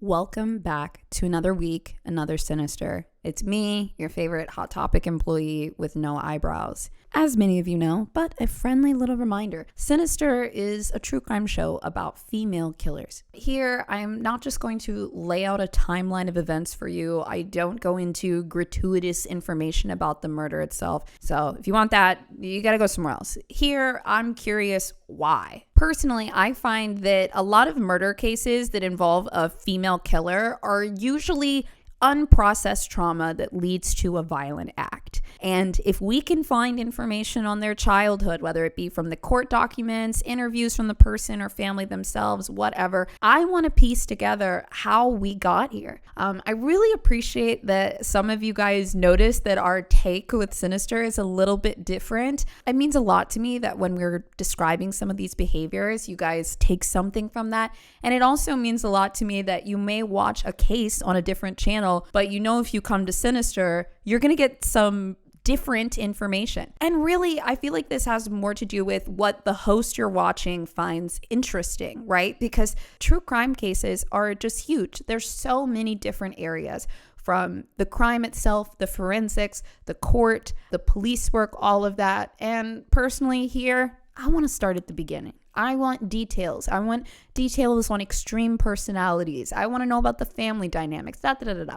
Welcome back to another week, another Sinister. It's me, your favorite Hot Topic employee with no eyebrows. As many of you know, but a friendly little reminder, Sinister is a true crime show about female killers. Here, I'm not just going to lay out a timeline of events for you. I don't go into gratuitous information about the murder itself. So if you want that, you gotta go somewhere else. Here, I'm curious why. Personally, I find that a lot of murder cases that involve a female killer are usually unprocessed trauma that leads to a violent act. And if we can find information on their childhood, whether it be from the court documents, interviews from the person or family themselves, whatever, I want to piece together how we got here. I really appreciate that some of you guys noticed that our take with Sinister is a little bit different. It means a lot to me that when we're describing some of these behaviors, you guys take something from that. And it also means a lot to me that you may watch a case on a different channel, but you know if you come to Sinister, you're going to get some different information. And really, I feel like this has more to do with what the host you're watching finds interesting, right? Because true crime cases are just huge. There's so many different areas, from the crime itself, the forensics, the court, the police work, all of that. And personally here, I want to start at the beginning. I want details. I want details on extreme personalities. I want to know about the family dynamics,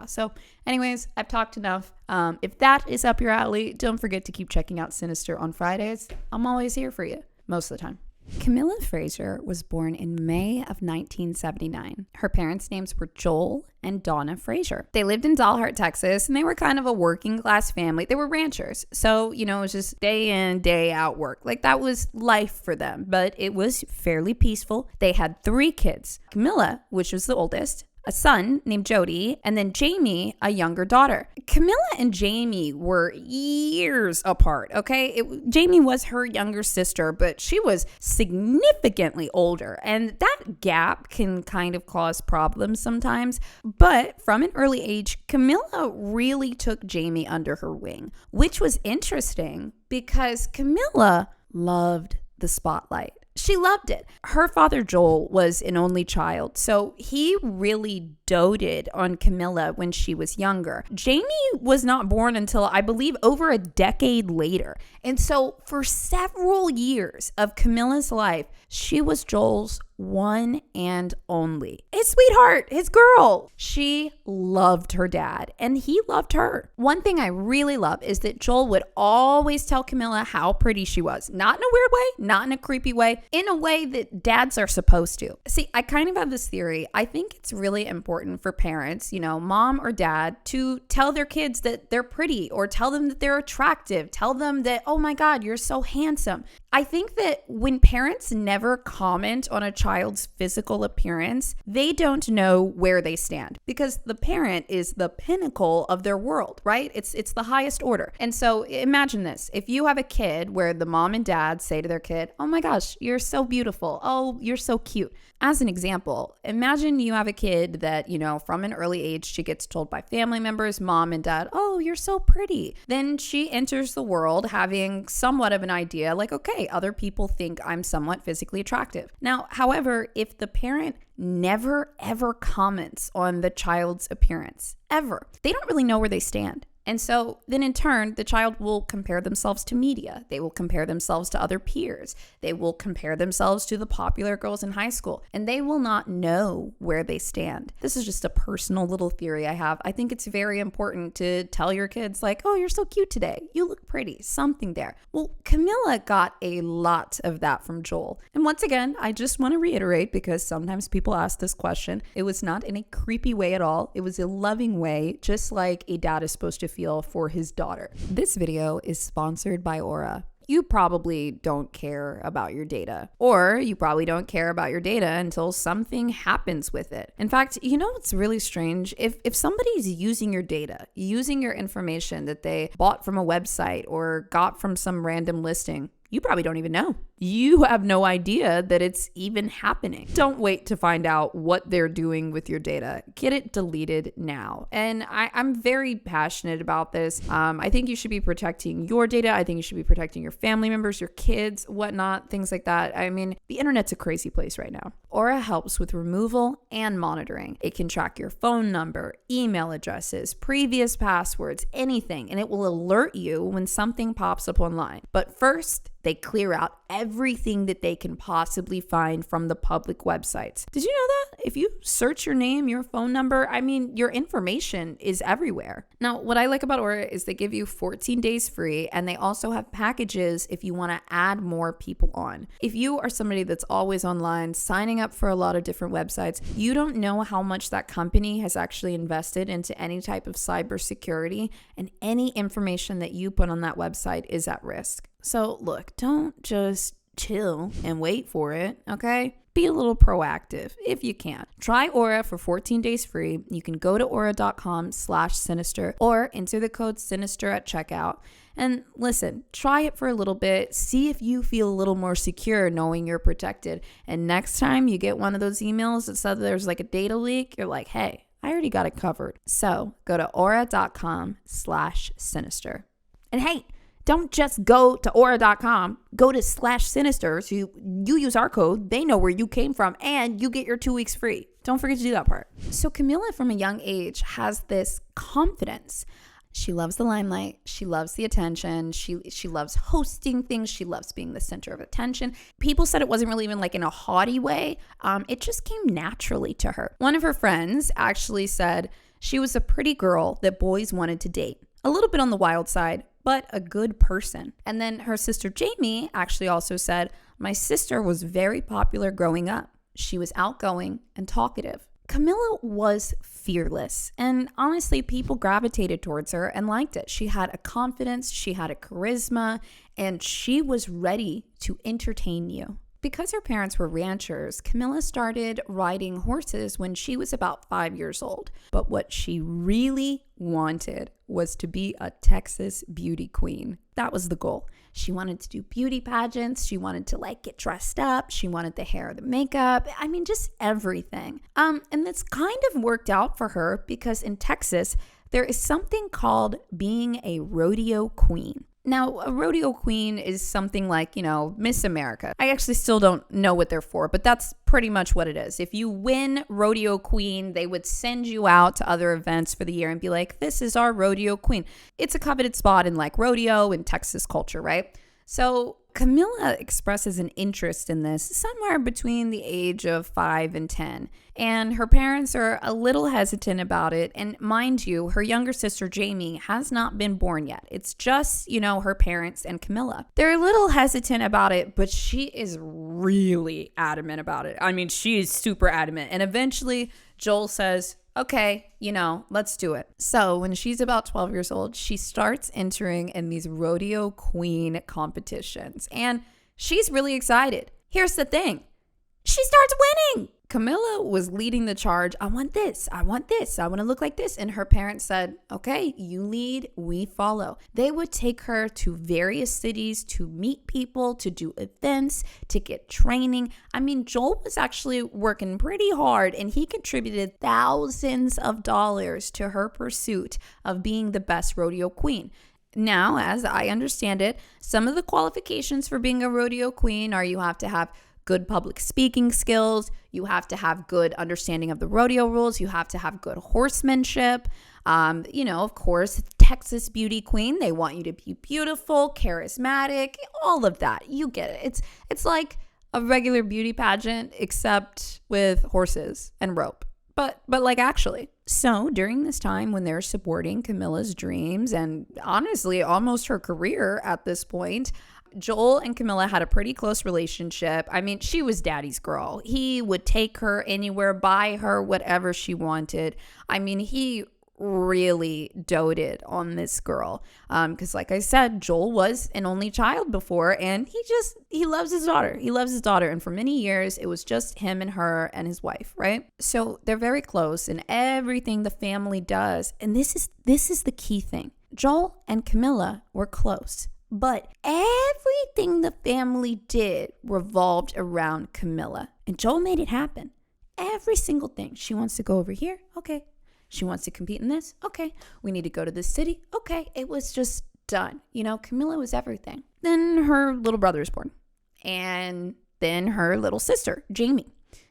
So anyways, I've talked enough. If that is up your alley, don't forget to keep checking out Sinister on Fridays. I'm always here for you, most of the time. Camilla Frazier was born in May of 1979. Her parents' names were Joel and Donna Frazier. They lived in Dalhart, Texas, and they were kind of a working class family. They were ranchers. So, it was just day in, day out work. Like, that was life for them, but it was fairly peaceful. They had 3 kids. Camilla, which was the oldest, a son named Jody, and then Jamie, a younger daughter. Camilla and Jamie were years apart, okay? Jamie was her younger sister, but she was significantly older, and that gap can kind of cause problems sometimes. But from an early age, Camilla really took Jamie under her wing, which was interesting because Camilla loved the spotlight. She loved it. Her father, Joel, was an only child, so he really doted on Camilla when she was younger. Jamie was not born until, I believe, over a decade later. And so for several years of Camilla's life, she was Joel's one and only. His sweetheart, his girl. She loved her dad, and he loved her. One thing I really love is that Joel would always tell Camilla how pretty she was. Not in a weird way, not in a creepy way, in a way that dads are supposed to. See, I kind of have this theory. I think it's really important for parents, mom or dad, to tell their kids that they're pretty, or tell them that they're attractive, tell them that, oh my God, you're so handsome. I think that when parents never comment on a child's physical appearance, they don't know where they stand, because the parent is the pinnacle of their world, right? It's the highest order. And so imagine this. If you have a kid where the mom and dad say to their kid, oh my gosh, you're so beautiful. Oh, you're so cute. As an example, imagine you have a kid that, from an early age, she gets told by family members, mom and dad, oh, you're so pretty. Then she enters the world having somewhat of an idea like, okay, other people think I'm somewhat physically attractive. Now, however, if the parent never ever comments on the child's appearance, ever, they don't really know where they stand. And so then in turn, the child will compare themselves to media. They will compare themselves to other peers. They will compare themselves to the popular girls in high school, and they will not know where they stand. This is just a personal little theory I have. I think it's very important to tell your kids like, oh, you're so cute today. You look pretty, something there. Well, Camilla got a lot of that from Joel. And once again, I just want to reiterate, because sometimes people ask this question, it was not in a creepy way at all. It was a loving way, just like a dad is supposed to feel for his daughter. This video is sponsored by Aura. You probably don't care about your data, or you probably don't care about your data until something happens with it. In fact, what's really strange? If somebody's using your data, using your information that they bought from a website or got from some random listing, you probably don't even know. You have no idea that it's even happening. Don't wait to find out what they're doing with your data. Get it deleted now. And I'm very passionate about this. I think you should be protecting your data. I think you should be protecting your family members, your kids, whatnot, things like that. I mean, the internet's a crazy place right now. Aura helps with removal and monitoring. It can track your phone number, email addresses, previous passwords, anything, and it will alert you when something pops up online. But first, they clear out everything that they can possibly find from the public websites. Did you know that? If you search your name, your phone number, I mean, your information is everywhere. Now, what I like about Aura is they give you 14 days free, and they also have packages if you want to add more people on. If you are somebody that's always online, signing up for a lot of different websites, you don't know how much that company has actually invested into any type of cybersecurity, and any information that you put on that website is at risk. So look, don't just chill and wait for it, okay? Be a little proactive if you can. Try Aura for 14 days free. You can go to aura.com/sinister or enter the code SINISTER at checkout. And listen, try it for a little bit. See if you feel a little more secure knowing you're protected. And next time you get one of those emails that says there's like a data leak, you're like, hey, I already got it covered. So go to aura.com/sinister. And hey, don't just go to aura.com, go to /sinister. So you use our code, they know where you came from, and you get your 2 weeks free. Don't forget to do that part. So Camilla from a young age has this confidence. She loves the limelight. She loves the attention. She loves hosting things. She loves being the center of attention. People said it wasn't really even like in a haughty way. It just came naturally to her. One of her friends actually said she was a pretty girl that boys wanted to date. A little bit on the wild side, but a good person. And then her sister Jamie actually also said, my sister was very popular growing up. She was outgoing and talkative. Camilla was fearless, and honestly, people gravitated towards her and liked it. She had a confidence, she had a charisma, and she was ready to entertain you. Because her parents were ranchers, Camilla started riding horses when she was about 5 years old. But what she really wanted was to be a Texas beauty queen. That was the goal. She wanted to do beauty pageants. She wanted to get dressed up. She wanted the hair, the makeup. I mean, just everything. And this kind of worked out for her because in Texas, there is something called being a rodeo queen. Now, a rodeo queen is something like, Miss America. I actually still don't know what they're for, but that's pretty much what it is. If you win rodeo queen, they would send you out to other events for the year and be like, this is our rodeo queen. It's a coveted spot in rodeo and Texas culture, right? So Camilla expresses an interest in this somewhere between the age of 5 and 10. And her parents are a little hesitant about it. And mind you, her younger sister, Jamie, has not been born yet. It's just, her parents and Camilla. They're a little hesitant about it, but she is really adamant about it. I mean, she is super adamant. And eventually, Joel says, okay, let's do it. So when she's about 12 years old, she starts entering in these rodeo queen competitions. And she's really excited. Here's the thing. She starts winning. Camilla was leading the charge. I want this. I want this. I want to look like this. And her parents said, okay, you lead, we follow. They would take her to various cities to meet people, to do events, to get training. I mean, Joel was actually working pretty hard and he contributed thousands of dollars to her pursuit of being the best rodeo queen. Now, as I understand it, some of the qualifications for being a rodeo queen are you have to have good public speaking skills, you have to have good understanding of the rodeo rules, you have to have good horsemanship. Of course, Texas beauty queen, they want you to be beautiful, charismatic, all of that. You get it. It's like a regular beauty pageant except with horses and rope. But actually. So during this time when they're supporting Camilla's dreams and honestly almost her career at this point, Joel and Camilla had a pretty close relationship. I mean, she was daddy's girl. He would take her anywhere, buy her whatever she wanted. I mean, he really doted on this girl because like I said, Joel was an only child before and he loves his daughter. He loves his daughter. And for many years, it was just him and her and his wife, right? So they're very close in everything the family does. And this is the key thing. Joel and Camilla were close. But everything the family did revolved around Camilla. And Joel made it happen. Every single thing. She wants to go over here. Okay. She wants to compete in this. Okay. We need to go to this city. Okay. It was just done. Camilla was everything. Then her little brother is born. And then her little sister, Jamie.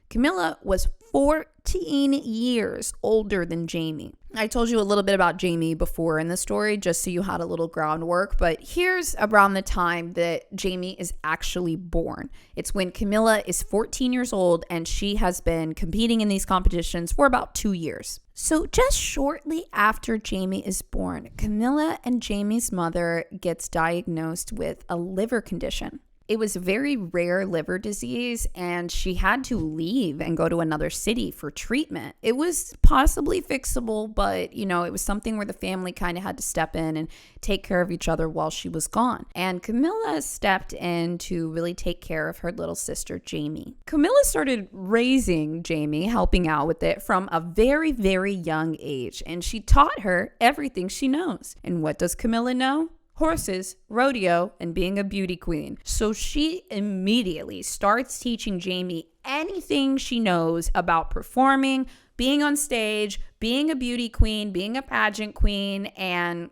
Camilla was 14 years older than Jamie. I told you a little bit about Jamie before in the story, just so you had a little groundwork, but here's around the time that Jamie is actually born. It's when Camilla is 14 years old and she has been competing in these competitions for about 2 years. So just shortly after Jamie is born, Camilla and Jamie's mother gets diagnosed with a liver condition. It was a very rare liver disease, and she had to leave and go to another city for treatment. It was possibly fixable, but, it was something where the family kind of had to step in and take care of each other while she was gone. And Camilla stepped in to really take care of her little sister, Jamie. Camilla started raising Jamie, helping out with it from a very, very young age, and she taught her everything she knows. And what does Camilla know? Horses, rodeo, and being a beauty queen. So she immediately starts teaching Jamie anything she knows about performing, being on stage, being a beauty queen, being a pageant queen. And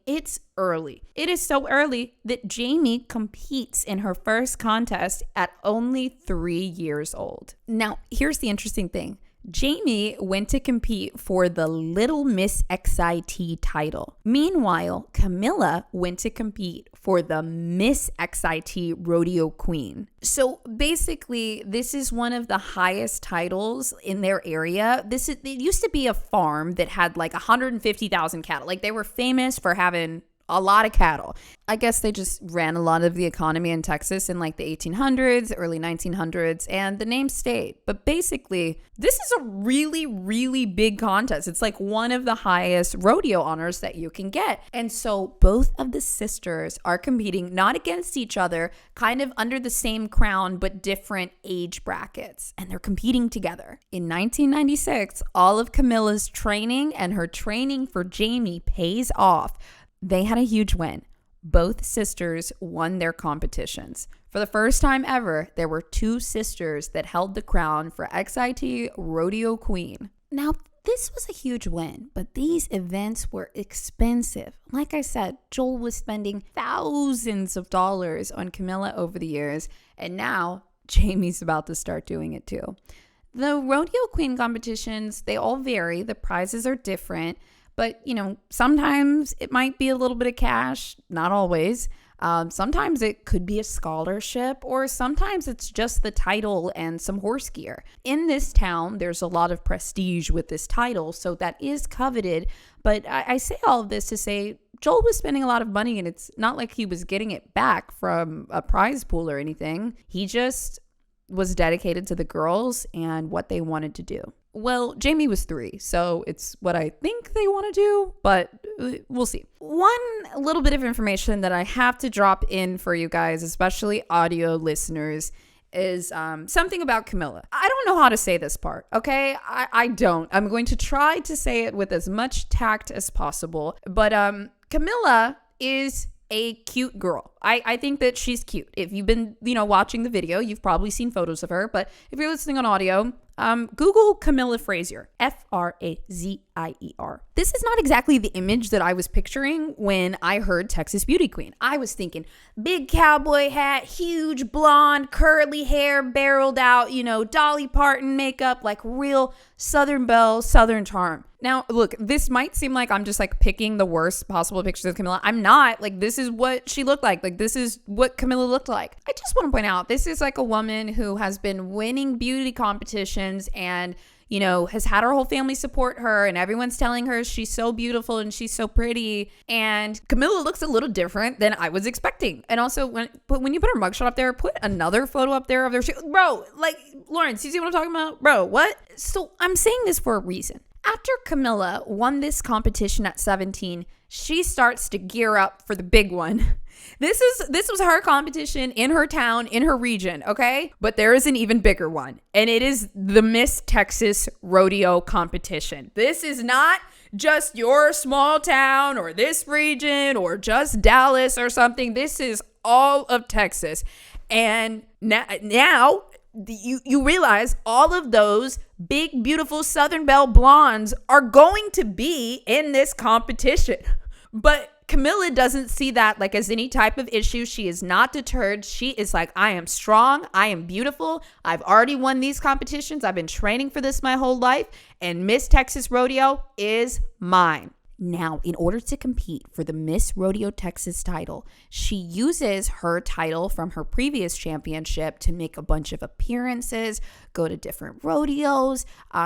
it's early. It is so early that Jamie competes in her first contest at only 3 years old. Now, here's the interesting thing. Jamie went to compete for the Little Miss XIT title. Meanwhile, Camilla went to compete for the Miss XIT Rodeo Queen. So basically, this is one of the highest titles in their area. It used to be a farm that had like 150,000 cattle. Like they were famous for having a lot of cattle. I guess they just ran a lot of the economy in Texas in like the 1800s, early 1900s, and the name stayed. But basically, this is a really, really big contest. It's like one of the highest rodeo honors that you can get. And so both of the sisters are competing not against each other, kind of under the same crown, but different age brackets. And they're competing together. In 1996, all of Camilla's training and her training for Jamie pays off. They had a huge win. Both sisters won their competitions. For the first time ever, there were 2 sisters that held the crown for XIT Rodeo Queen. Now, this was a huge win, but these events were expensive. Like I said, Joel was spending thousands of dollars on Camilla over the years, and now Jamie's about to start doing it too. The Rodeo Queen competitions, they all vary. The prizes are different. But, sometimes it might be a little bit of cash, not always. Sometimes it could be a scholarship, or sometimes it's just the title and some horse gear. In this town, there's a lot of prestige with this title, so that is coveted. But I say all of this to say Joel was spending a lot of money, and it's not like he was getting it back from a prize pool or anything. He just was dedicated to the girls and what they wanted to do. Well, Jamie was 3, so it's what I think they want to do, but we'll see. One little bit of information that I have to drop in for you guys, especially audio listeners, is something about Camilla. I don't know how to say this part, okay? I don't. I'm going to try to say it with as much tact as possible, but Camilla is a cute girl. I think that she's cute. If you've been, watching the video, you've probably seen photos of her, but if you're listening on audio, Google Camilla Frazier, Frazier. This is not exactly the image that I was picturing when I heard Texas Beauty Queen. I was thinking big cowboy hat, huge blonde, curly hair, barreled out, Dolly Parton makeup, like real Southern belle, Southern charm. Now, look, this might seem like I'm just like picking the worst possible pictures of Camilla. I'm not. Like, this is what she looked like. Like, this is what Camilla looked like. I just want to point out, this is like a woman who has been winning beauty competitions and, has had her whole family support her, and everyone's telling her she's so beautiful and she's so pretty. And Camilla looks a little different than I was expecting. And also, when you put her mugshot up there, put another photo up there of their bro, like, Lawrence, you see what I'm talking about? Bro, what? So I'm saying this for a reason. After Camilla won this competition at 17, she starts to gear up for the big one. This was her competition in her town, in her region, okay? But there is an even bigger one, and it is the Miss Texas Rodeo competition. This is not just your small town or this region or just Dallas or something. This is all of Texas. And now you realize all of those big, beautiful Southern Belle blondes are going to be in this competition. But Camila doesn't see that like as any type of issue. She is not deterred. She is like, I am strong. I am beautiful. I've already won these competitions. I've been training for this my whole life. And Miss Texas Rodeo is mine. Now, in order to compete for the Miss Rodeo Texas title, she uses her title from her previous championship to make a bunch of appearances, go to different rodeos.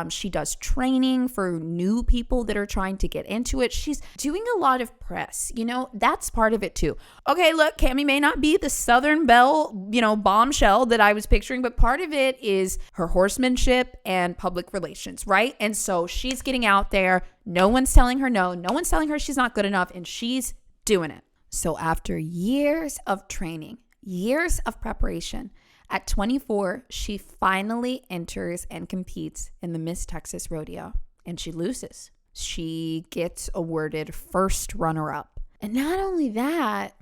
She does training for new people that are trying to get into it. She's doing a lot of press. You know, that's part of it too. Okay, look, Cammy may not be the Southern Belle, bombshell that I was picturing, but part of it is her horsemanship and public relations, right? And so she's getting out there. No one's telling her no. No one's telling her she's not good enough, and she's doing it. So after years of training, years of preparation, at 24, she finally enters and competes in the Miss Texas Rodeo, and she loses. She gets awarded first runner-up. And not only that,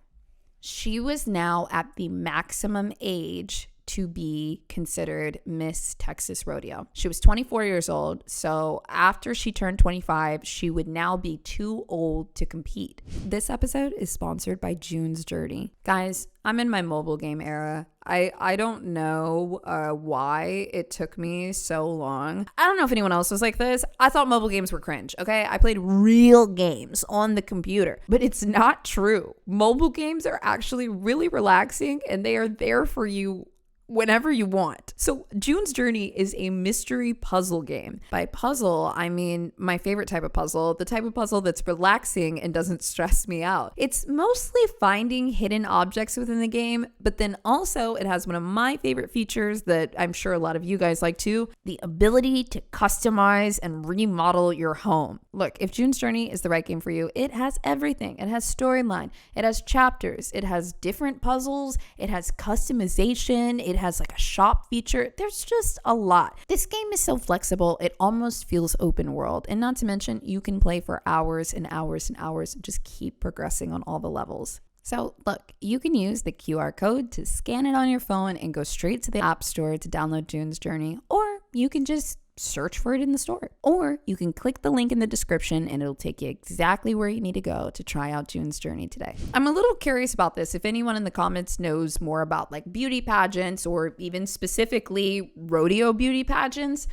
she was now at the maximum age to be considered Miss Texas Rodeo. She was 24 years old, so after she turned 25, she would now be too old to compete. This episode is sponsored by June's Journey. Guys, I'm in my mobile game era. I don't know why it took me so long. I don't know if anyone else was like this. I thought mobile games were cringe, okay? I played real games on the computer, but it's not true. Mobile games are actually really relaxing, and they are there for you whenever you want. So June's Journey is a mystery puzzle game. By puzzle, I mean my favorite type of puzzle, the type of puzzle that's relaxing and doesn't stress me out. It's mostly finding hidden objects within the game, but then also it has one of my favorite features that I'm sure a lot of you guys like too, the ability to customize and remodel your home. Look, if June's Journey is the right game for you, it has everything. It has storyline, it has chapters, it has different puzzles, it has customization, it has like a shop feature. There's just a lot. This game is so flexible, it almost feels open world. And not to mention, you can play for hours and hours and hours and just keep progressing on all the levels. So look, you can use the QR code to scan it on your phone and go straight to the App Store to download June's Journey, or you can just search for it in the store. Or you can click the link in the description and it'll take you exactly where you need to go to try out June's Journey today. I'm a little curious about this. If anyone in the comments knows more about like beauty pageants or even specifically rodeo beauty pageants,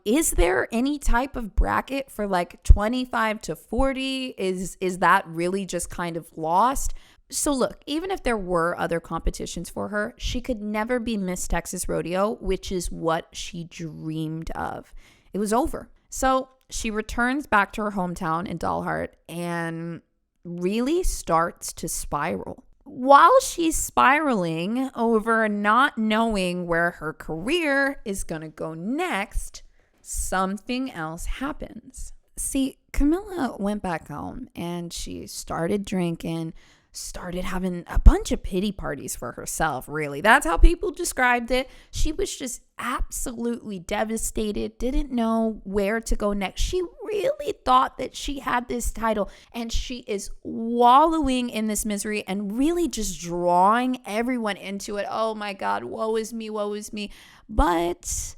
is there any type of bracket for like 25 to 40? Is that really just kind of lost? So look, even if there were other competitions for her, she could never be Miss Texas Rodeo, which is what she dreamed of. It was over. So she returns back to her hometown in Dalhart and really starts to spiral. While she's spiraling over not knowing where her career is going to go next, something else happens. See, Camilla went back home and she started drinking, started having a bunch of pity parties for herself, really. That's how people described it. She was just absolutely devastated, didn't know where to go next. She really thought that she had this title, and she is wallowing in this misery and really just drawing everyone into it. Oh my God, woe is me, woe is me. But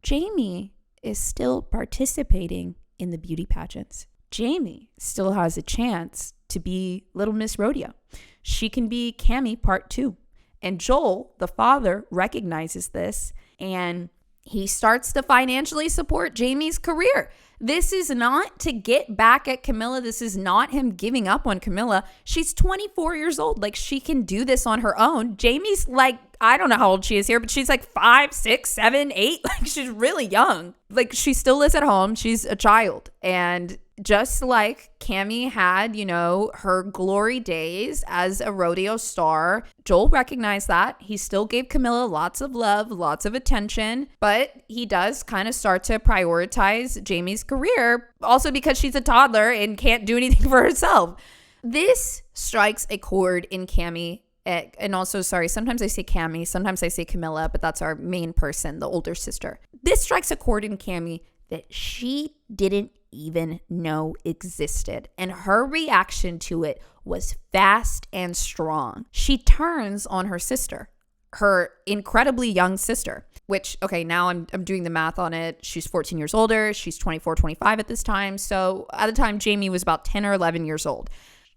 Jamie is still participating in the beauty pageants. Jamie still has a chance to be Little Miss Rodeo. She can be Cammy Part 2. And Joel, the father, recognizes this and he starts to financially support Jamie's career. This is not to get back at Camilla. This is not him giving up on Camilla. She's 24 years old. Like, she can do this on her own. Jamie's like, I don't know how old she is here, but she's like 5, 6, 7, 8. Like, she's really young. Like, she still lives at home. She's a child. And just like Cammy had, her glory days as a rodeo star, Joel recognized that. He still gave Camilla lots of love, lots of attention, but he does kind of start to prioritize Jamie's career, also because she's a toddler and can't do anything for herself. This strikes a chord in Cammy. And also, sorry, sometimes I say Cammy, sometimes I say Camilla, but that's our main person, the older sister. This strikes a chord in Cammy that she didn't even know existed. And her reaction to it was fast and strong. She turns on her sister, her incredibly young sister, which, okay, now I'm doing the math on it. She's 14 years older. She's 24, 25 at this time. So at the time, Jamie was about 10 or 11 years old.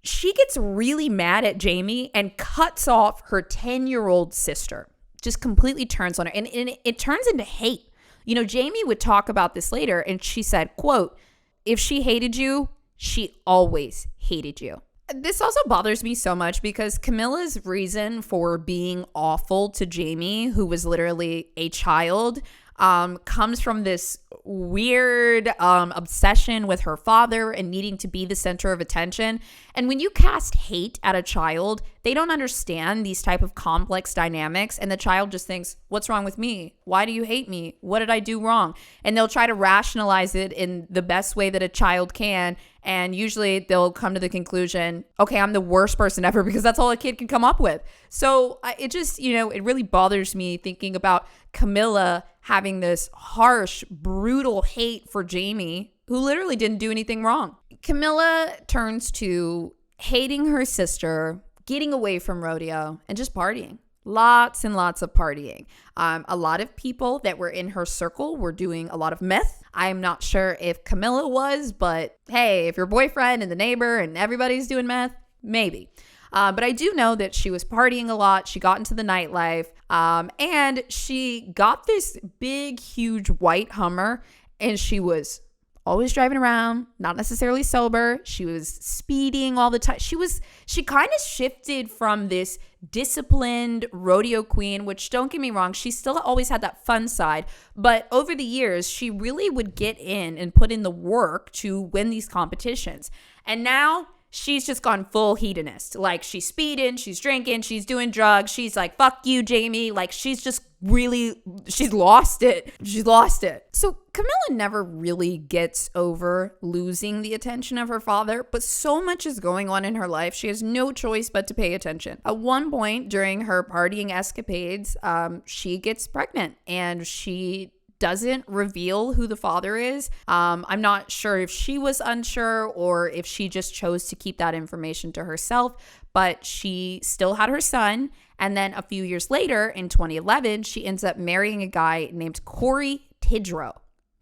She gets really mad at Jamie and cuts off her 10-year-old sister. Just completely turns on her. And it turns into hate. You know, Jamie would talk about this later, and she said, quote, "If she hated you, she always hated you." This also bothers me so much because Camilla's reason for being awful to Jamie, who was literally a child, comes from this weird obsession with her father and needing to be the center of attention. And when you cast hate at a child, they don't understand these type of complex dynamics, and the child just thinks, what's wrong with me? Why do you hate me? What did I do wrong? And they'll try to rationalize it in the best way that a child can, and usually they'll come to the conclusion, okay, I'm the worst person ever, because that's all a kid can come up with. So it just, it really bothers me thinking about Camilla having this harsh, brutal hate for Jamie, who literally didn't do anything wrong. Camilla turns to hating her sister, getting away from Rodeo, and just partying. Lots and lots of partying. A lot of people that were in her circle were doing a lot of meth. I'm not sure if Camilla was, but hey, if your boyfriend and the neighbor and everybody's doing meth, maybe. But I do know that she was partying a lot. She got into the nightlife, and she got this big, huge white Hummer, and she was always driving around, not necessarily sober. She was speeding all the time. She kind of shifted from this disciplined rodeo queen, which, don't get me wrong, she still always had that fun side. But over the years, she really would get in and put in the work to win these competitions. And now she's just gone full hedonist. Like, she's speeding, she's drinking, she's doing drugs. She's like, fuck you, Jamie. Like, she's lost it. She's lost it. So Camilla never really gets over losing the attention of her father, but so much is going on in her life. She has no choice but to pay attention. At one point during her partying escapades, she gets pregnant, and she doesn't reveal who the father is. I'm not sure if she was unsure or if she just chose to keep that information to herself, but she still had her son. And then a few years later, in 2011, she ends up marrying a guy named Corey Tidrow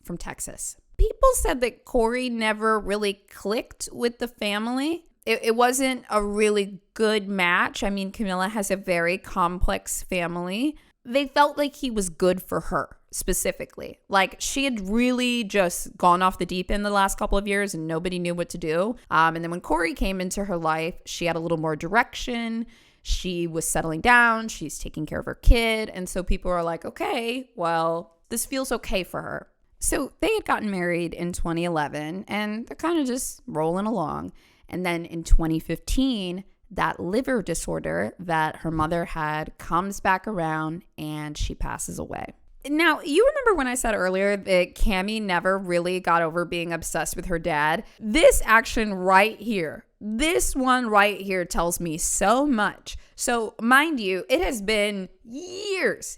from Texas. People said that Corey never really clicked with the family. It wasn't a really good match. I mean, Camilla has a very complex family. They felt like he was good for her specifically. Like, she had really just gone off the deep end the last couple of years and nobody knew what to do. And then when Corey came into her life, she had a little more direction. She was settling down. She's taking care of her kid. And so people were like, okay, well, this feels okay for her. So they had gotten married in 2011 and they're kind of just rolling along. And then in 2015, that liver disorder that her mother had comes back around and she passes away. Now, you remember when I said earlier that Cammy never really got over being obsessed with her dad? This action right here, this one right here tells me so much. So, mind you, it has been years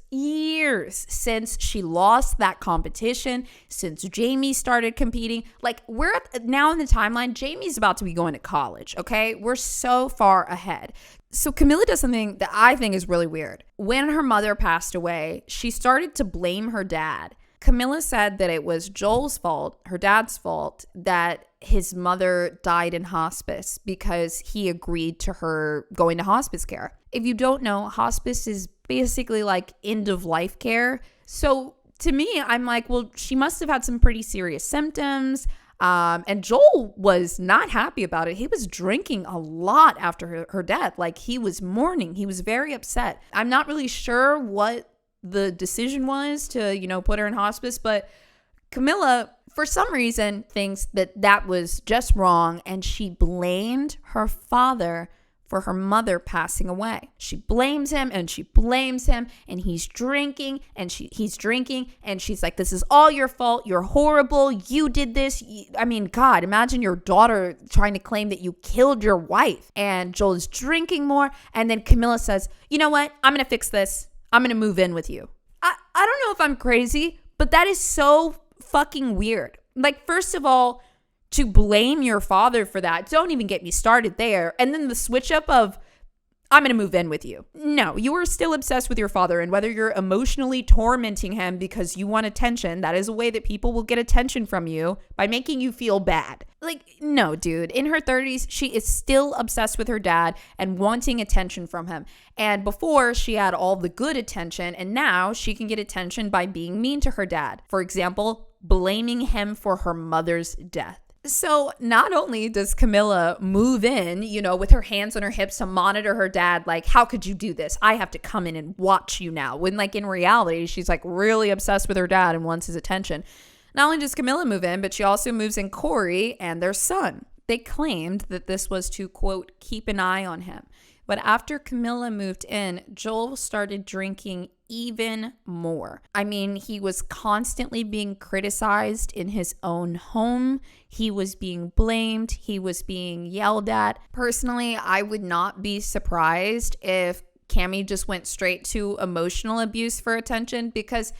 since she lost that competition, since Jamie started competing. Like, we're now in the timeline, Jamie's about to be going to college, okay? We're so far ahead. So Camilla does something that I think is really weird. When her mother passed away, she started to blame her dad. Camilla said that it was Joel's fault, her dad's fault, that his mother died in hospice because he agreed to her going to hospice care. If you don't know, hospice is basically like end of life care. So to me, I'm like, well, she must have had some pretty serious symptoms. And Joel was not happy about it. He was drinking a lot after her death. Like, he was mourning. He was very upset. I'm not really sure what the decision was to, put her in hospice, but Camilla, for some reason, thinks that that was just wrong. And she blamed her father for her mother passing away. She blames him and she blames him, and he's drinking and he's drinking, and she's like, this is all your fault. You're horrible. You did this. I mean, God, imagine your daughter trying to claim that you killed your wife. And Joel is drinking more. And then Camilla says, you know what? I'm going to fix this. I'm going to move in with you. I don't know if I'm crazy, but that is so fucking weird. Like, first of all, to blame your father for that, don't even get me started there. And then the switch up of, I'm going to move in with you. No, you are still obsessed with your father, and whether you're emotionally tormenting him because you want attention, that is a way that people will get attention from you, by making you feel bad. Like, no, dude. In her 30s, she is still obsessed with her dad and wanting attention from him. And before, she had all the good attention, and now she can get attention by being mean to her dad. For example, blaming him for her mother's death. So not only does Camilla move in, with her hands on her hips to monitor her dad, like, how could you do this? I have to come in and watch you now. When, like, in reality, she's like really obsessed with her dad and wants his attention. Not only does Camilla move in, but she also moves in Corey and their son. They claimed that this was to, quote, keep an eye on him. But after Camilla moved in, Joel started drinking even more. I mean, he was constantly being criticized in his own home. He was being blamed. He was being yelled at. Personally, I would not be surprised if Cammy just went straight to emotional abuse for attention, because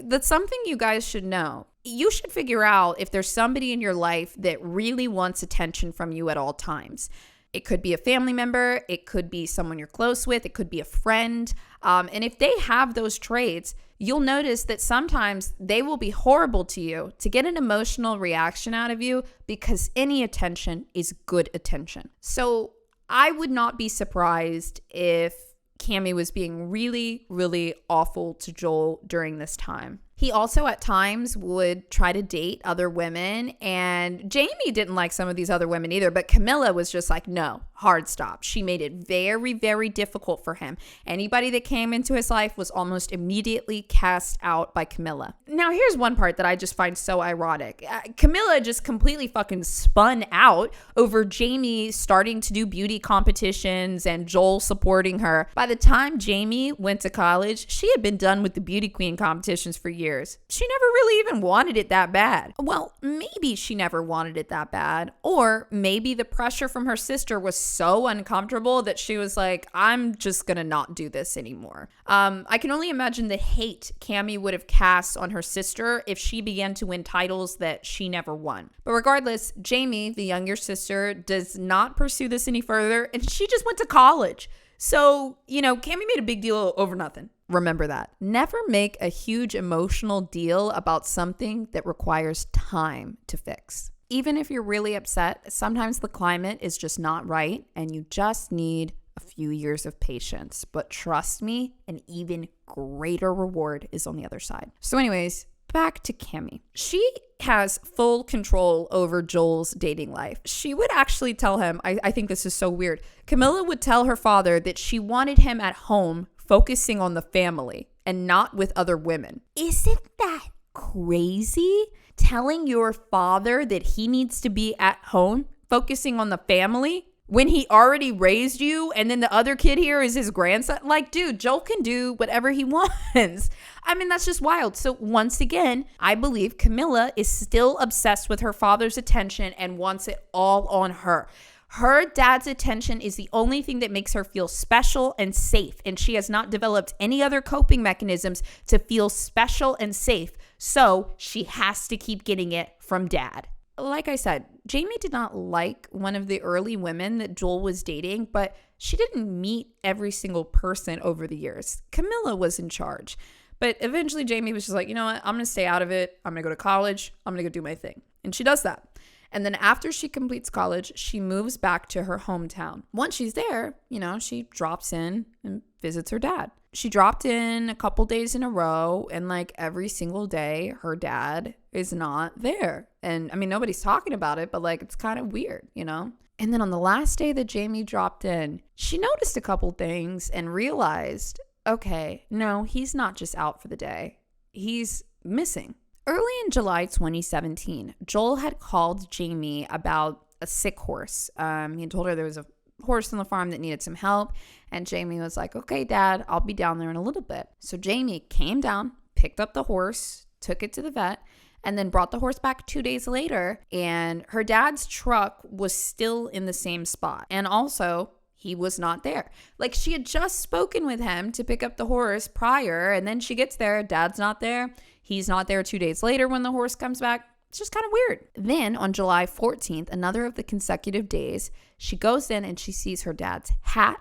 that's something you guys should know. You should figure out if there's somebody in your life that really wants attention from you at all times. It could be a family member. It could be someone you're close with. It could be a friend. And if they have those traits, you'll notice that sometimes they will be horrible to you to get an emotional reaction out of you, because any attention is good attention. So I would not be surprised if Cammy was being really, really awful to Joel during this time. He also at times would try to date other women, and Jamie didn't like some of these other women either, but Camilla was just like, no, hard stop. She made it very, very difficult for him. Anybody that came into his life was almost immediately cast out by Camilla. Now, here's one part that I just find so ironic. Camilla just completely fucking spun out over Jamie starting to do beauty competitions and Joel supporting her. By the time Jamie went to college, she had been done with the beauty queen competitions for years. She never really even wanted it that bad. Well, maybe she never wanted it that bad, or maybe the pressure from her sister was so uncomfortable that she was like, I'm just gonna not do this anymore. I can only imagine the hate Cammy would have cast on her sister if she began to win titles that she never won. But regardless, Jamie, the younger sister, does not pursue this any further, and she just went to college. So, Cammy made a big deal over nothing. Remember that. Never make a huge emotional deal about something that requires time to fix. Even if you're really upset, sometimes the climate is just not right and you just need a few years of patience. But trust me, an even greater reward is on the other side. So anyways, back to Cammy. She has full control over Joel's dating life. She would actually tell him, I think this is so weird. Camilla would tell her father that she wanted him at home focusing on the family and not with other women. Isn't that crazy? Telling your father that he needs to be at home focusing on the family when he already raised you, and then the other kid here is his grandson? Like, dude, Joel can do whatever he wants. I mean, that's just wild. So once again, I believe Camilla is still obsessed with her father's attention and wants it all on her. Her dad's attention is the only thing that makes her feel special and safe, and she has not developed any other coping mechanisms to feel special and safe, so she has to keep getting it from dad. Like I said, Jamie did not like one of the early women that Joel was dating, but she didn't meet every single person over the years. Camilla was in charge. But eventually Jamie was just like, you know what, I'm going to stay out of it. I'm going to go to college. I'm going to go do my thing. And she does that. And then after she completes college, she moves back to her hometown. Once she's there, she drops in and visits her dad. She dropped in a couple days in a row, and like every single day, her dad is not there. And I mean, nobody's talking about it, but like it's kind of weird, And then on the last day that Jamie dropped in, she noticed a couple things and realized, okay, no, he's not just out for the day. He's missing. Early in July 2017, Joel had called Jamie about a sick horse. He told her there was a horse on the farm that needed some help. And Jamie was like, okay, Dad, I'll be down there in a little bit. So Jamie came down, picked up the horse, took it to the vet, and then brought the horse back 2 days later. And her dad's truck was still in the same spot. And also, he was not there. Like, she had just spoken with him to pick up the horse prior, and then she gets there, Dad's not there. He's not there 2 days later when the horse comes back. It's just kind of weird. Then on July 14th, another of the consecutive days, she goes in and she sees her dad's hat,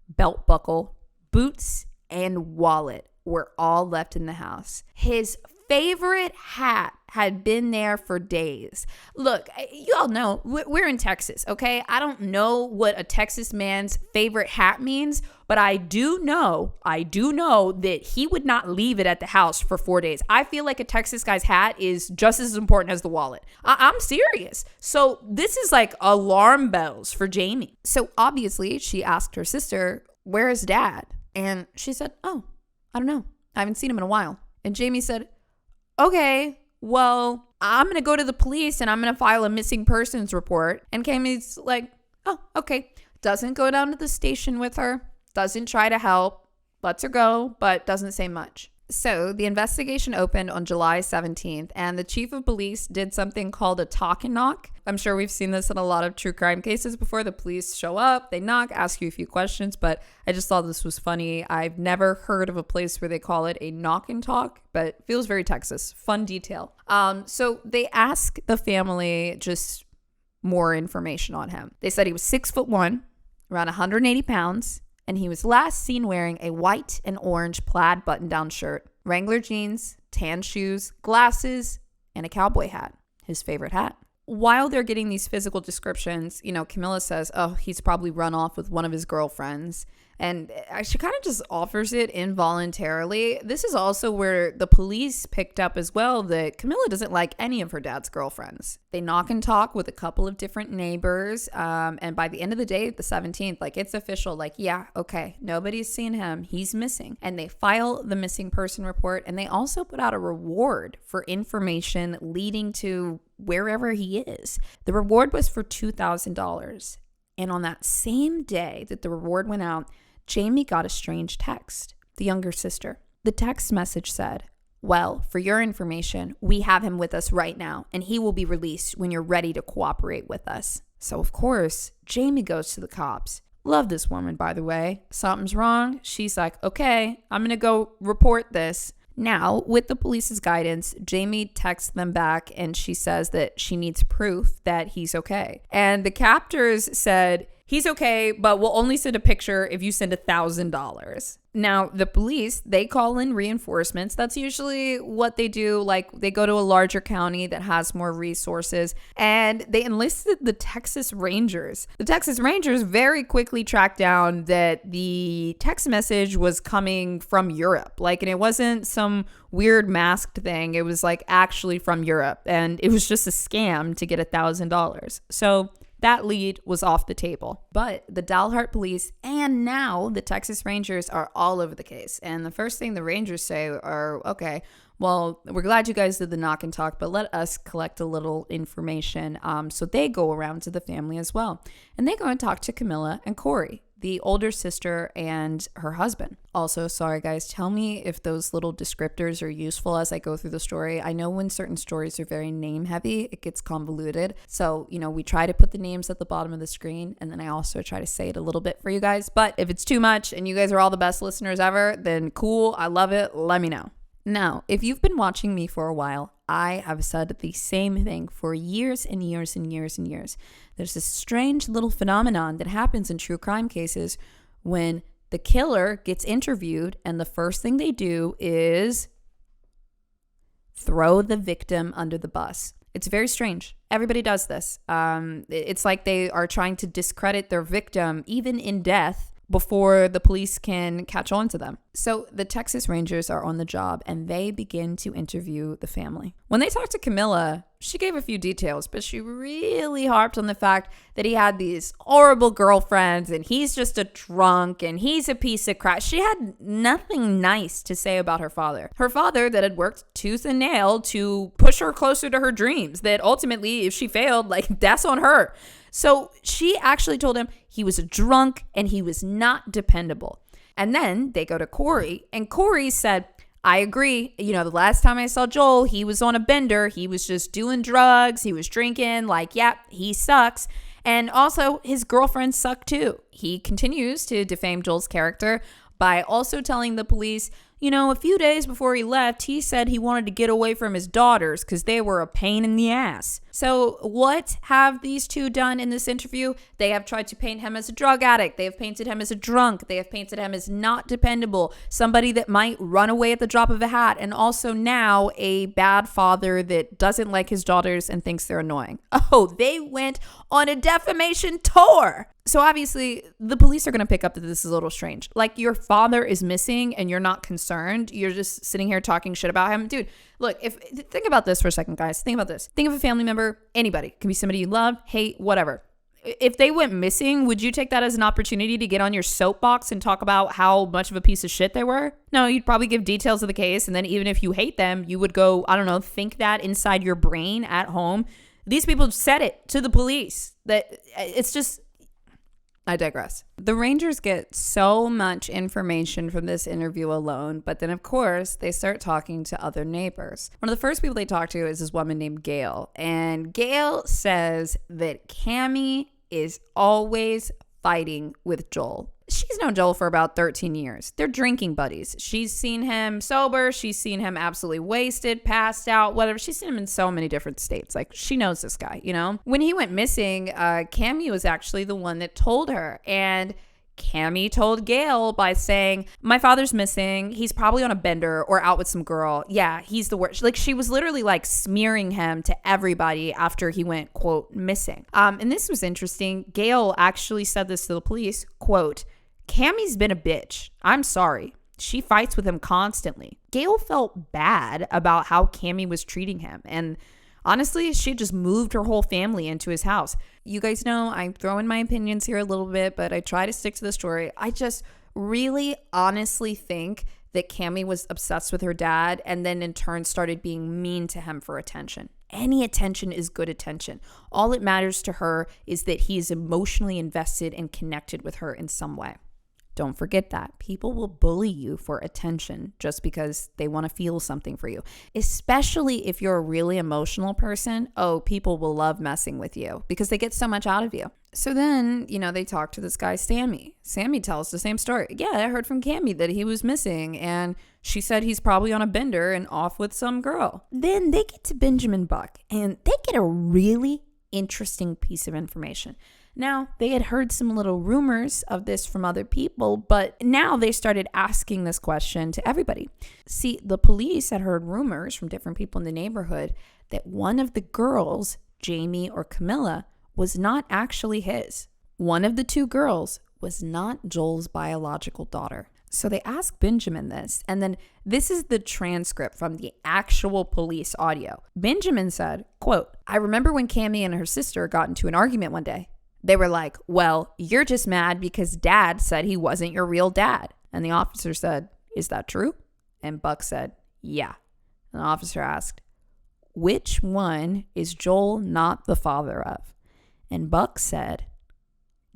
belt buckle, boots, and wallet were all left in the house. His favorite hat had been there for days. Look, you all know we're in Texas, okay? I don't know what a Texas man's favorite hat means, but I do know that he would not leave it at the house for 4 days. I feel like a Texas guy's hat is just as important as the wallet. I'm serious. So this is like alarm bells for Jamie. So obviously she asked her sister, where is Dad? And she said, oh, I don't know. I haven't seen him in a while. And Jamie said, okay, well, I'm going to go to the police and I'm going to file a missing persons report. And Camille's like, oh, okay. Doesn't go down to the station with her. Doesn't try to help. Lets her go, but doesn't say much. So the investigation opened on July 17th, and the chief of police did something called a talk and knock. I'm sure we've seen this in a lot of true crime cases before. The police show up, they knock, ask you a few questions, but I just thought this was funny. I've never heard of a place where they call it a knock and talk, but it feels very Texas. Fun detail. So they ask the family just more information on him. They said he was 6'1", around 180 pounds. And he was last seen wearing a white and orange plaid button-down shirt, Wrangler jeans, tan shoes, glasses, and a cowboy hat, his favorite hat. While they're getting these physical descriptions, Camilla says, oh, he's probably run off with one of his girlfriends. And she kind of just offers it involuntarily. This is also where the police picked up as well that Camilla doesn't like any of her dad's girlfriends. They knock and talk with a couple of different neighbors. And by the end of the day, the 17th, it's official. Yeah, okay, nobody's seen him. He's missing. And they file the missing person report. And they also put out a reward for information leading to wherever he is. The reward was for $2,000. And on that same day that the reward went out, Jamie got a strange text, the younger sister. The text message said, well, for your information, we have him with us right now, and he will be released when you're ready to cooperate with us. So, of course, Jamie goes to the cops. Love this woman, by the way. Something's wrong. She's like, okay, I'm going to go report this. Now, with the police's guidance, Jamie texts them back and she says that she needs proof that he's okay. And the captors said, he's okay, but we'll only send a picture if you send $1,000. Now, the police, they call in reinforcements. That's usually what they do. They go to a larger county that has more resources, and they enlisted the Texas Rangers. The Texas Rangers very quickly tracked down that the text message was coming from Europe. And it wasn't some weird masked thing. It was actually from Europe, and it was just a scam to get $1,000. So that lead was off the table. But the Dalhart police and now the Texas Rangers are all over the case. And the first thing the Rangers say are, okay, well, we're glad you guys did the knock and talk, but let us collect a little information. So they go around to the family as well. And they go and talk to Camilla and Corey, the older sister and her husband. Also, sorry guys, tell me if those little descriptors are useful as I go through the story. I know when certain stories are very name heavy, it gets convoluted. So, we try to put the names at the bottom of the screen, and then I also try to say it a little bit for you guys. But if it's too much and you guys are all the best listeners ever, then cool, I love it, let me know. Now, if you've been watching me for a while, I have said the same thing for years and years and years and years. There's this strange little phenomenon that happens in true crime cases when the killer gets interviewed and the first thing they do is throw the victim under the bus. It's very strange. Everybody does this. It's like they are trying to discredit their victim, even in death, before the police can catch on to them. So the Texas Rangers are on the job and they begin to interview the family. When they talked to Camilla, she gave a few details, but she really harped on the fact that he had these horrible girlfriends and he's just a drunk and he's a piece of crap. She had nothing nice to say about her father. Her father that had worked tooth and nail to push her closer to her dreams, that ultimately if she failed, that's on her. So she actually told him he was a drunk and he was not dependable. And then they go to Corey, and Corey said, I agree. You know, the last time I saw Joel, he was on a bender. He was just doing drugs. He was drinking. Like, yep, he sucks. And also, his girlfriend sucked too. He continues to defame Joel's character by also telling the police, you know, a few days before he left, he said he wanted to get away from his daughters because they were a pain in the ass. So what have these two done in this interview? They have tried to paint him as a drug addict. They have painted him as a drunk. They have painted him as not dependable, somebody that might run away at the drop of a hat, and also now a bad father that doesn't like his daughters and thinks they're annoying. Oh, they went on a defamation tour. So obviously, the police are going to pick up that this is a little strange. Like, your father is missing and you're not concerned. You're just sitting here talking shit about him. Dude, look, think about this for a second, guys. Think about this. Think of a family member, anybody. It can be somebody you love, hate, whatever. If they went missing, would you take that as an opportunity to get on your soapbox and talk about how much of a piece of shit they were? No, you'd probably give details of the case. And then even if you hate them, you would go, I don't know, think that inside your brain at home. These people said it to the police. That it's just... I digress. The Rangers get so much information from this interview alone, but then of course they start talking to other neighbors. One of the first people they talk to is this woman named Gail, and Gail says that Cammy is always fighting with Joel. She's known Joel for about 13 years. They're drinking buddies. She's seen him sober. She's seen him absolutely wasted, passed out, whatever. She's seen him in so many different states. Like, she knows this guy, you know? When he went missing, Cammy was actually the one that told her. And Cammy told Gail by saying, my father's missing. He's probably on a bender or out with some girl. Yeah, he's the worst. Like, she was literally like smearing him to everybody after he went, quote, missing. And this was interesting. Gail actually said this to the police, quote, Cammy's been a bitch. I'm sorry. She fights with him constantly. Gail felt bad about how Cammy was treating him. And honestly, she just moved her whole family into his house. You guys know I'm throwing my opinions here a little bit, but I try to stick to the story. I just really honestly think that Cammy was obsessed with her dad and then in turn started being mean to him for attention. Any attention is good attention. All it matters to her is that he is emotionally invested and connected with her in some way. Don't forget that. People will bully you for attention just because they want to feel something for you. Especially if you're a really emotional person. Oh, people will love messing with you because they get so much out of you. So then, you know, they talk to this guy, Sammy. Sammy tells the same story. Yeah, I heard from Cammy that he was missing and she said he's probably on a bender and off with some girl. Then they get to Benjamin Buck and they get a really interesting piece of information. Now, they had heard some little rumors of this from other people, but now they started asking this question to everybody. See, the police had heard rumors from different people in the neighborhood that one of the girls, Jamie or Camila, was not actually his. One of the two girls was not Joel's biological daughter. So they asked Benjamin this, and then this is the transcript from the actual police audio. Benjamin said, quote, I remember when Cammy and her sister got into an argument one day. They were like, well, you're just mad because dad said he wasn't your real dad. And the officer said, is that true? And Buck said, yeah. And the officer asked, which one is Joel not the father of? And Buck said,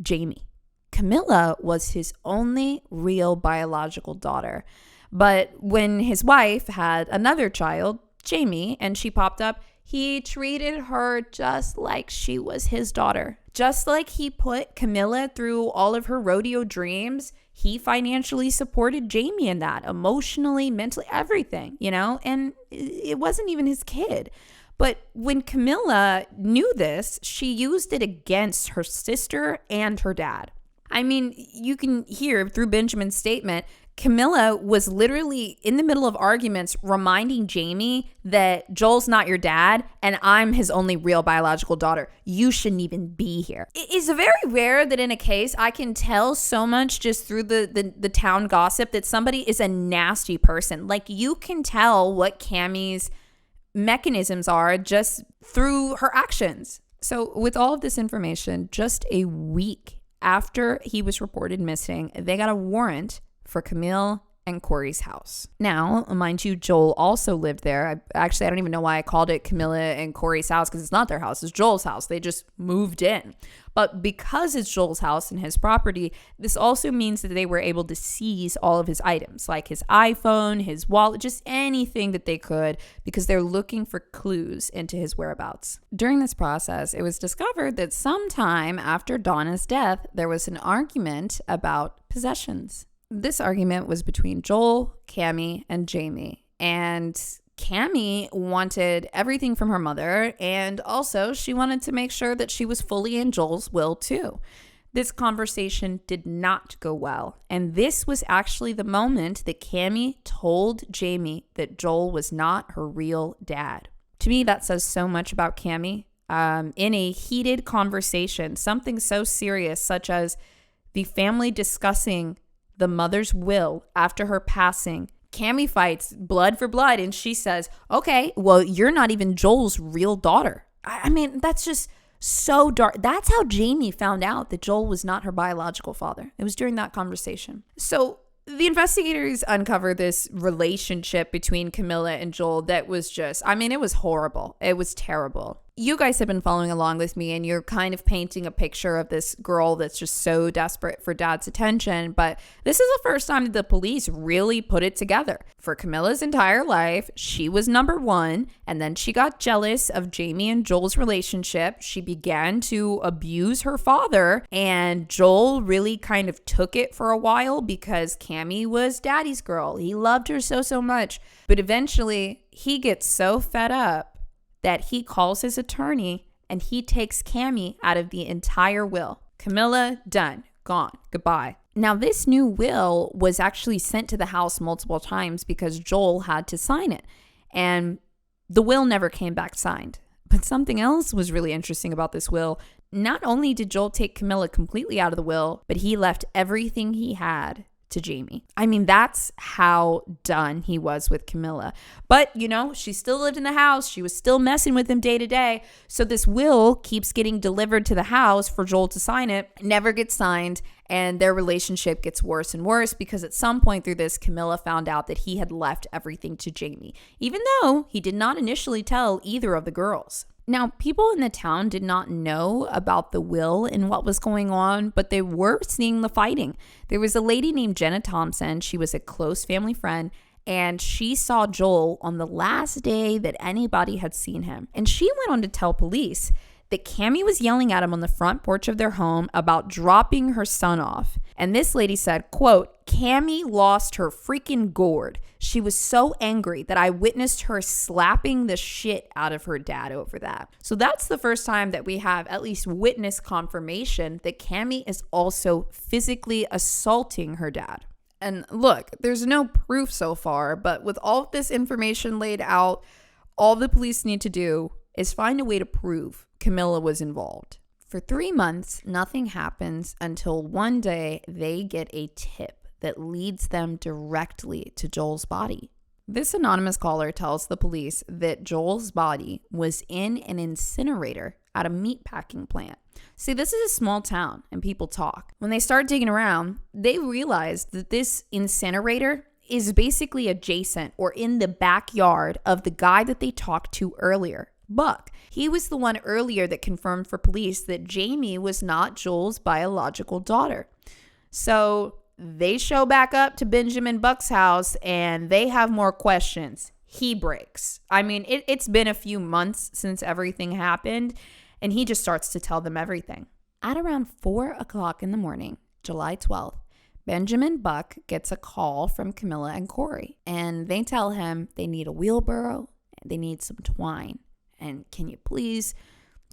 Jamie. Camila was his only real biological daughter. But when his wife had another child, Jamie, and she popped up, he treated her just like she was his daughter. Just like he put Camila through all of her rodeo dreams, he financially supported Jamie in that, emotionally, mentally, everything, you know? And it wasn't even his kid. But when Camila knew this, she used it against her sister and her dad. I mean, you can hear through Benjamin's statement, Camila was literally in the middle of arguments reminding Jamie that Joel's not your dad and I'm his only real biological daughter. You shouldn't even be here. It is very rare that in a case I can tell so much just through the town gossip that somebody is a nasty person. Like, you can tell what Cammy's mechanisms are just through her actions. So with all of this information, just a week after he was reported missing, they got a warrant for Camille and Corey's house. Now, mind you, Joel also lived there. I don't even know why I called it Camilla and Corey's house, because it's not their house. It's Joel's house. They just moved in. But because it's Joel's house and his property, this also means that they were able to seize all of his items, like his iPhone, his wallet, just anything that they could, because they're looking for clues into his whereabouts. During this process, it was discovered that sometime after Donna's death, there was an argument about possessions. This argument was between Joel, Cammy, and Jamie. And Cammy wanted everything from her mother, and also she wanted to make sure that she was fully in Joel's will too. This conversation did not go well, and this was actually the moment that Cammy told Jamie that Joel was not her real dad. To me, that says so much about Cammy. In a heated conversation, something so serious such as the family discussing the mother's will after her passing, Cammy fights blood for blood, and she says, okay, well, you're not even Joel's real daughter. I mean, that's just so dark. That's how Jamie found out that Joel was not her biological father. It was during that conversation. So the investigators uncovered this relationship between Camilla and Joel that was just, it was horrible. It was terrible. You guys have been following along with me, and you're kind of painting a picture of this girl that's just so desperate for dad's attention. But this is the first time that the police really put it together. For Camilla's entire life, she was number one, and then she got jealous of Jamie and Joel's relationship. She began to abuse her father, and Joel really kind of took it for a while because Cammy was daddy's girl. He loved her so much. But eventually, he gets so fed up that he calls his attorney and he takes Cammy out of the entire will. Camilla, done, gone, goodbye. Now, this new will was actually sent to the house multiple times because Joel had to sign it. And the will never came back signed. But something else was really interesting about this will. Not only did Joel take Camilla completely out of the will, but he left everything he had to Jamie. That's how done he was with Camilla. But, she still lived in the house. She was still messing with him day to day. So this will keeps getting delivered to the house for Joel to sign it, never gets signed, and their relationship gets worse and worse because at some point through this, Camilla found out that he had left everything to Jamie, even though he did not initially tell either of the girls. Now, people in the town did not know about the will and what was going on, but they were seeing the fighting. There was a lady named Jenna Thompson. She was a close family friend, and she saw Joel on the last day that anybody had seen him. And she went on to tell police that Cammy was yelling at him on the front porch of their home about dropping her son off. And this lady said, quote, Cammy lost her freaking gourd. She was so angry that I witnessed her slapping the shit out of her dad over that. So that's the first time that we have at least witness confirmation that Cammy is also physically assaulting her dad. And look, there's no proof so far, but with all of this information laid out, all the police need to do is find a way to prove Camilla was involved. For 3 months, nothing happens until one day they get a tip that leads them directly to Joel's body. This anonymous caller tells the police that Joel's body was in an incinerator at a meatpacking plant. See, this is a small town and people talk. When they start digging around, they realize that this incinerator is basically adjacent or in the backyard of the guy that they talked to earlier, Buck. He was the one earlier that confirmed for police that Jamie was not Joel's biological daughter. So they show back up to Benjamin Buck's house and they have more questions. He breaks. It's been a few months since everything happened, and he just starts to tell them everything. At around 4 o'clock in the morning, July 12th, Benjamin Buck gets a call from Camilla and Corey, and they tell him they need a wheelbarrow and they need some twine. And can you please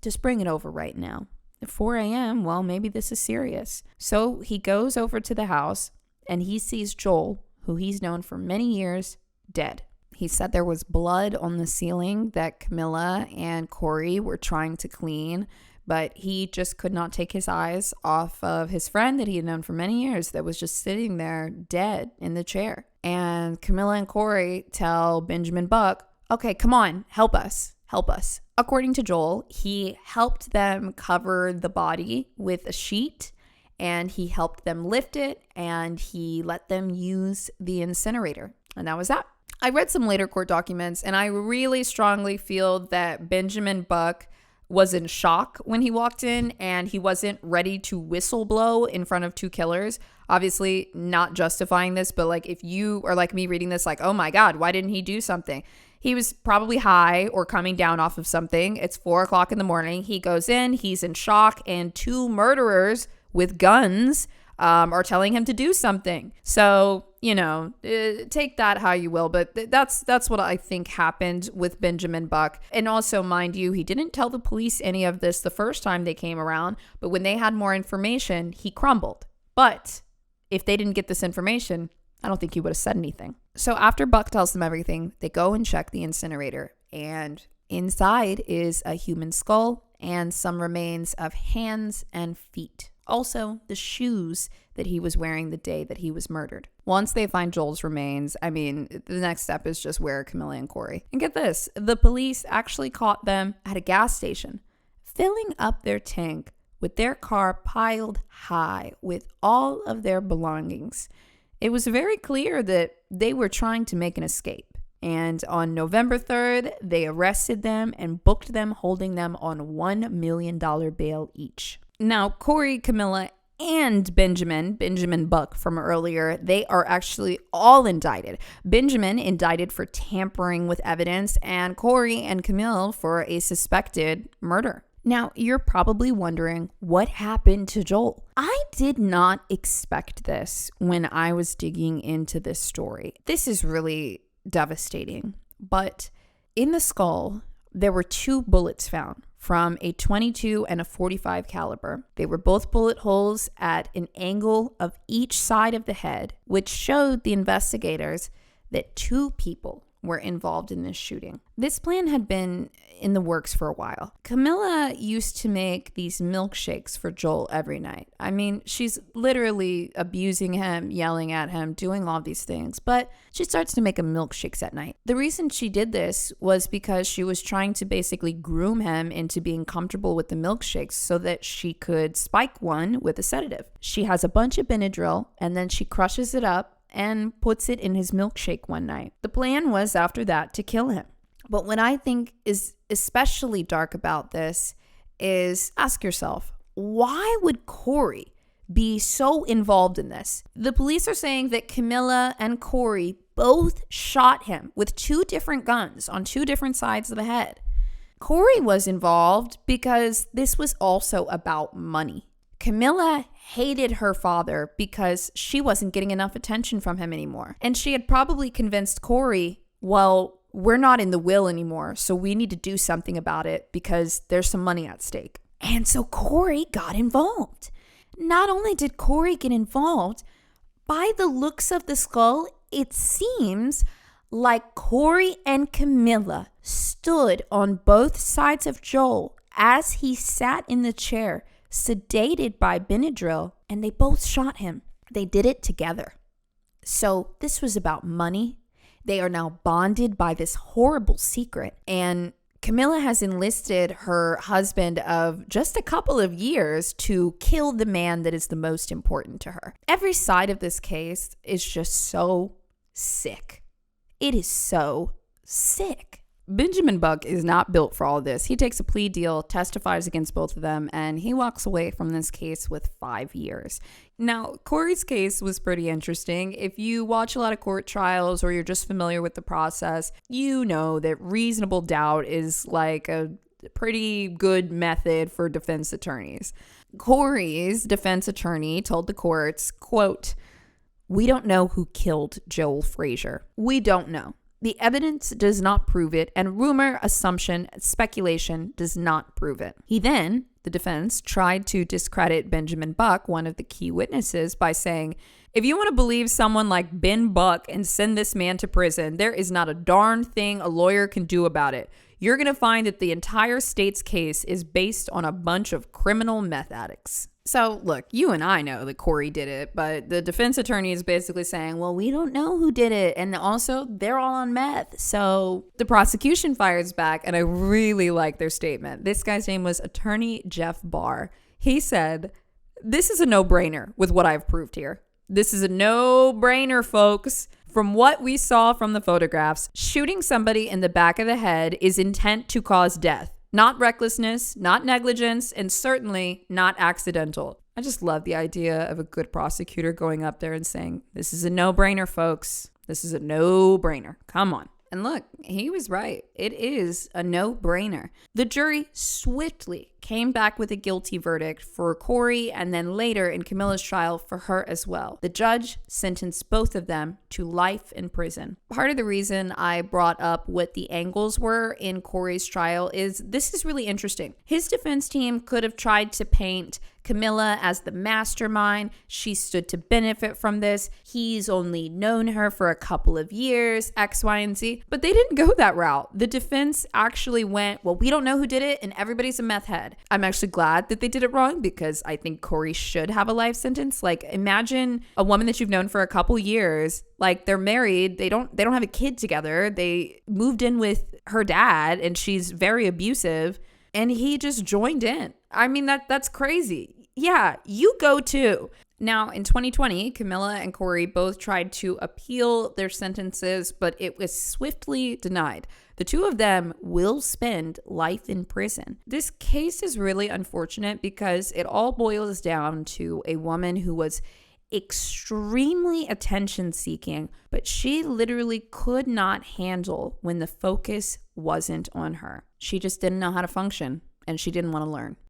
just bring it over right now? At 4 a.m., well, maybe this is serious. So he goes over to the house and he sees Joel, who he's known for many years, dead. He said there was blood on the ceiling that Camilla and Corey were trying to clean, but he just could not take his eyes off of his friend that he had known for many years that was just sitting there dead in the chair. And Camilla and Corey tell Benjamin Buck, okay, come on, help us. According to Joel, he helped them cover the body with a sheet and he helped them lift it, and he let them use the incinerator. And that was that. I read some later court documents, and I really strongly feel that Benjamin Buck was in shock when he walked in, and he wasn't ready to whistle blow in front of two killers. Obviously, not justifying this, but like if you are like me reading this, like, oh my God, why didn't he do something? He was probably high or coming down off of something. It's 4:00 in the morning. He goes in, he's in shock, and two murderers with guns are telling him to do something. So, take that how you will, but that's what I think happened with Benjamin Buck. And also, mind you, he didn't tell the police any of this the first time they came around, but when they had more information, he crumbled. But if they didn't get this information, I don't think he would have said anything. So after Buck tells them everything, they go and check the incinerator, and inside is a human skull and some remains of hands and feet. Also, the shoes that he was wearing the day that he was murdered. Once they find Joel's remains, the next step is just where Camilla and Corey. And get this, the police actually caught them at a gas station, filling up their tank with their car piled high with all of their belongings. It was very clear that they were trying to make an escape. And on November 3rd, they arrested them and booked them, holding them on $1 million bail each. Now, Corey, Camilla, and Benjamin Buck from earlier, they are actually all indicted. Benjamin indicted for tampering with evidence, and Corey and Camille for a suspected murder. Now, you're probably wondering what happened to Joel. I did not expect this when I was digging into this story. This is really devastating, but in the skull, there were 2 bullets found from a 22 and a 45 caliber. They were both bullet holes at an angle of each side of the head, which showed the investigators that 2 people were involved in this shooting. This plan had been in the works for a while. Camilla used to make these milkshakes for Joel every night. She's literally abusing him, yelling at him, doing all these things, but she starts to make him milkshakes at night. The reason she did this was because she was trying to basically groom him into being comfortable with the milkshakes so that she could spike one with a sedative. She has a bunch of Benadryl, and then she crushes it up and puts it in his milkshake one night. The plan was after that to kill him. But what I think is especially dark about this is ask yourself, why would Corey be so involved in this? The police are saying that Camilla and Corey both shot him with 2 different guns on 2 different sides of the head. Corey was involved because this was also about money. Camilla hated her father because she wasn't getting enough attention from him anymore. And she had probably convinced Corey, well, we're not in the will anymore, so we need to do something about it because there's some money at stake. And so Corey got involved. Not only did Corey get involved, by the looks of the skull, it seems like Corey and Camilla stood on both sides of Joel as he sat in the chair, sedated by Benadryl, and they both shot him. They did it together. So this was about money. They are now bonded by this horrible secret. And Camilla has enlisted her husband of just a couple of years to kill the man that is the most important to her. Every side of this case is just so sick. It is so sick. Benjamin Buck is not built for all this. He takes a plea deal, testifies against both of them, and he walks away from this case with 5 years. Now, Corey's case was pretty interesting. If you watch a lot of court trials or you're just familiar with the process, you know that reasonable doubt is like a pretty good method for defense attorneys. Corey's defense attorney told the courts, quote, "We don't know who killed Joel Frazier. We don't know. The evidence does not prove it, and rumor, assumption, speculation does not prove it." He then, the defense, tried to discredit Benjamin Buck, one of the key witnesses, by saying, if you want to believe someone like Ben Buck and send this man to prison, there is not a darn thing a lawyer can do about it. You're going to find that the entire state's case is based on a bunch of criminal meth addicts. So, look, you and I know that Corey did it, but the defense attorney is basically saying, well, we don't know who did it. And also, they're all on meth. So the prosecution fires back, and I really like their statement. This guy's name was Attorney Jeff Barr. He said This is a no-brainer with what I've proved here. This is a no-brainer, folks. From what we saw from the photographs, shooting somebody in the back of the head is intent to cause death. Not recklessness, not negligence, and certainly not accidental. I just love the idea of a good prosecutor going up there and saying, this is a no-brainer, folks. This is a no-brainer. Come on. And look, he was right. It is a no-brainer. The jury swiftly came back with a guilty verdict for Corey and then later in Camila's trial for her as well. The judge sentenced both of them to life in prison. Part of the reason I brought up what the angles were in Corey's trial is this is really interesting. His defense team could have tried to paint Camila as the mastermind. She stood to benefit from this. He's only known her for a couple of years, X, Y, and Z. But they didn't go that route. The defense actually went, well, we don't know who did it, and everybody's a meth head. I'm actually glad that they did it wrong because I think Corey should have a life sentence. Like, imagine a woman that you've known for a couple years, like they're married, they don't have a kid together. They moved in with her dad and she's very abusive and he just joined in. I mean, that's crazy. Yeah, you go too. Now, in 2020, Camila and Corey both tried to appeal their sentences, but it was swiftly denied. The two of them will spend life in prison. This case is really unfortunate because it all boils down to a woman who was extremely attention-seeking, but she literally could not handle when the focus wasn't on her. She just didn't know how to function, and she didn't want to learn.